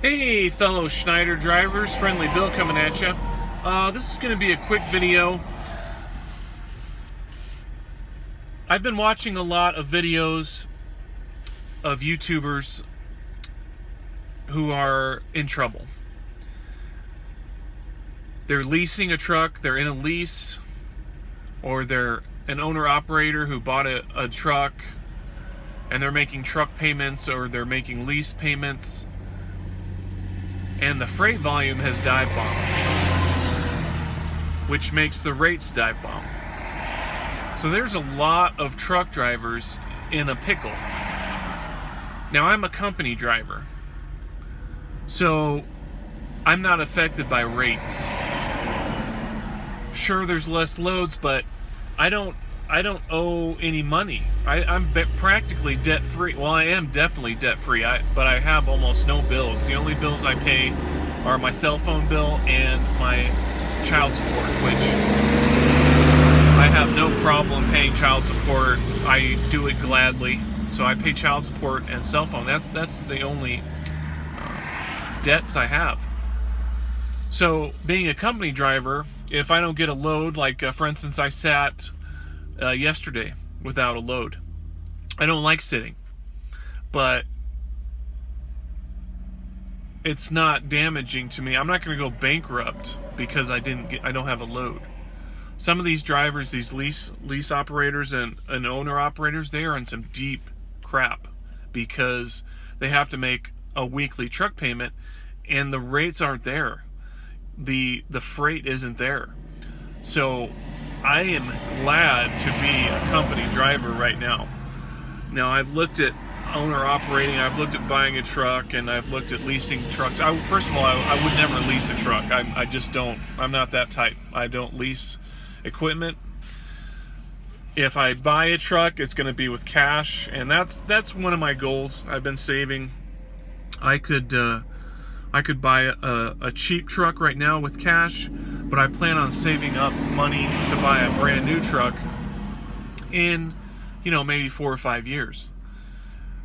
Hey fellow Schneider drivers, Friendly Bill coming at you. This is going to be a quick video. I've been watching a lot of videos of YouTubers who are in trouble. They're leasing a truck, they're in a lease, or they're an owner-operator who bought a truck and they're making truck payments or they're making lease payments, and the freight volume has dive bombed, which makes the rates dive bomb. So there's a lot of truck drivers in a pickle. Now I'm a company driver, so I'm not affected by rates. Sure, there's less loads, but I don't owe any money. I'm practically debt-free. Well, I am definitely debt-free, but I have almost no bills. The only bills I pay are my cell phone bill and my child support, which I have no problem paying child support. I do it gladly. So I pay child support and cell phone. That's the only debts I have. So being a company driver, if I don't get a load, like for instance, I sat yesterday without a load. I don't like sitting, but it's not damaging to me. I'm not going to go bankrupt because I don't have a load. Some of these drivers, these lease operators and owner operators, they are in some deep crap because they have to make a weekly truck payment and the rates aren't there. The freight isn't there. So I am glad to be a company driver right now. Now I've looked at owner operating, I've looked at buying a truck, and I've looked at leasing trucks. First of all, I would never lease a truck. I just don't. I'm not that type. I don't lease equipment. If I buy a truck, it's going to be with cash, and that's one of my goals. I've been saving. I could buy a cheap truck right now with cash, but I plan on saving up money to buy a brand new truck in, maybe 4 or 5 years.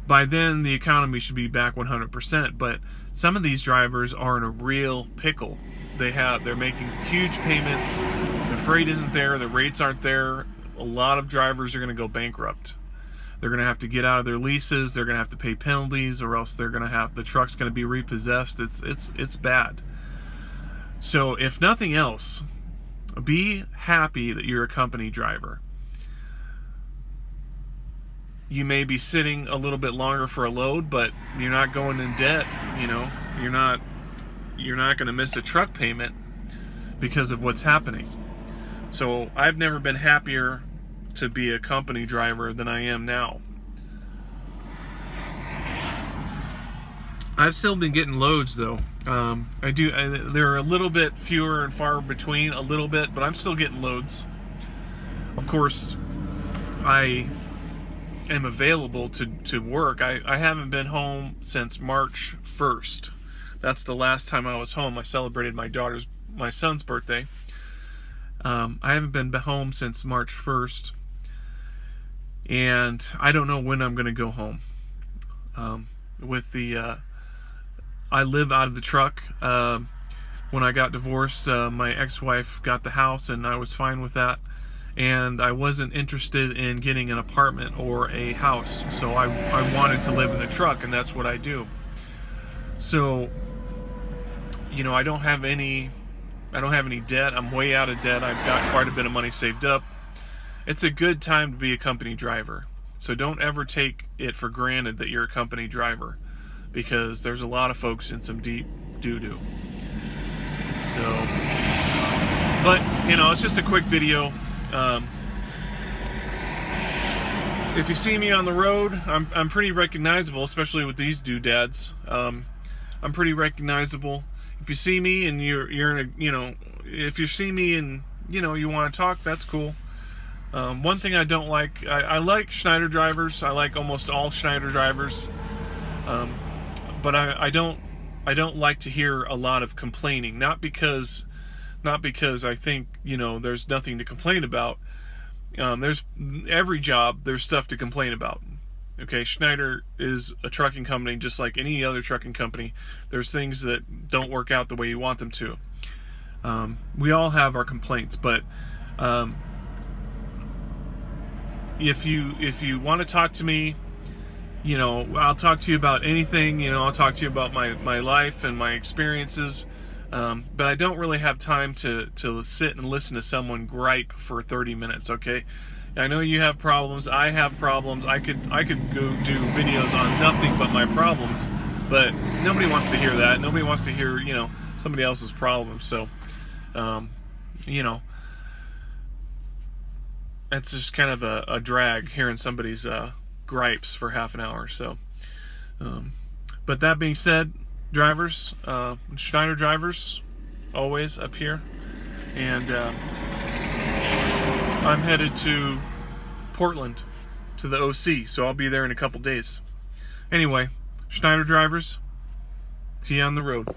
By then, the economy should be back 100%, but some of these drivers are in a real pickle. They're making huge payments, the freight isn't there, the rates aren't there. A lot of drivers are going to go bankrupt. They're going to have to get out of their leases. They're going to have to pay penalties, or else the truck's going to be repossessed. It's bad. So if nothing else, be happy that you're a company driver. You may be sitting a little bit longer for a load, but you're not going in debt. You're not going to miss a truck payment because of what's happening. So I've never been happier to be a company driver than I am now. I've still been getting loads though. They're a little bit fewer and far between, a little bit, but I'm still getting loads. Of course, I am available to work. I haven't been home since March 1st. That's the last time I was home. I celebrated my son's birthday. I haven't been home since March 1st. And I don't know when I'm going to go home. I live out of the truck. When I got divorced, my ex-wife got the house, and I was fine with that. And I wasn't interested in getting an apartment or a house, so I wanted to live in the truck, and that's what I do. So, I don't have any debt. I'm way out of debt. I've got quite a bit of money saved up. It's a good time to be a company driver. So don't ever take it for granted that you're a company driver, because there's a lot of folks in some deep doo-doo. So, but, it's just a quick video. If you see me on the road, I'm pretty recognizable, especially with these doodads. I'm pretty recognizable. If you see me and you're in a, if you see me and, you want to talk, that's cool. One thing I don't like, I like Schneider drivers. I like almost all Schneider drivers. But I don't like to hear a lot of complaining. Not because I think, there's nothing to complain about. There's every job, there's stuff to complain about. Okay, Schneider is a trucking company just like any other trucking company. There's things that don't work out the way you want them to. We all have our complaints, but if you want to talk to me, I'll talk to you about anything. I'll talk to you about my life and my experiences. But I don't really have time to sit and listen to someone gripe for 30 minutes. Okay, I know you have problems. I have problems. I could go do videos on nothing but my problems, but nobody wants to hear that. Nobody wants to hear somebody else's problems. So, it's just kind of a drag hearing somebody's gripes for half an hour. So, but that being said, drivers, Schneider drivers, always up here, and I'm headed to Portland to the OC, so I'll be there in a couple days. Anyway, Schneider drivers, see you on the road.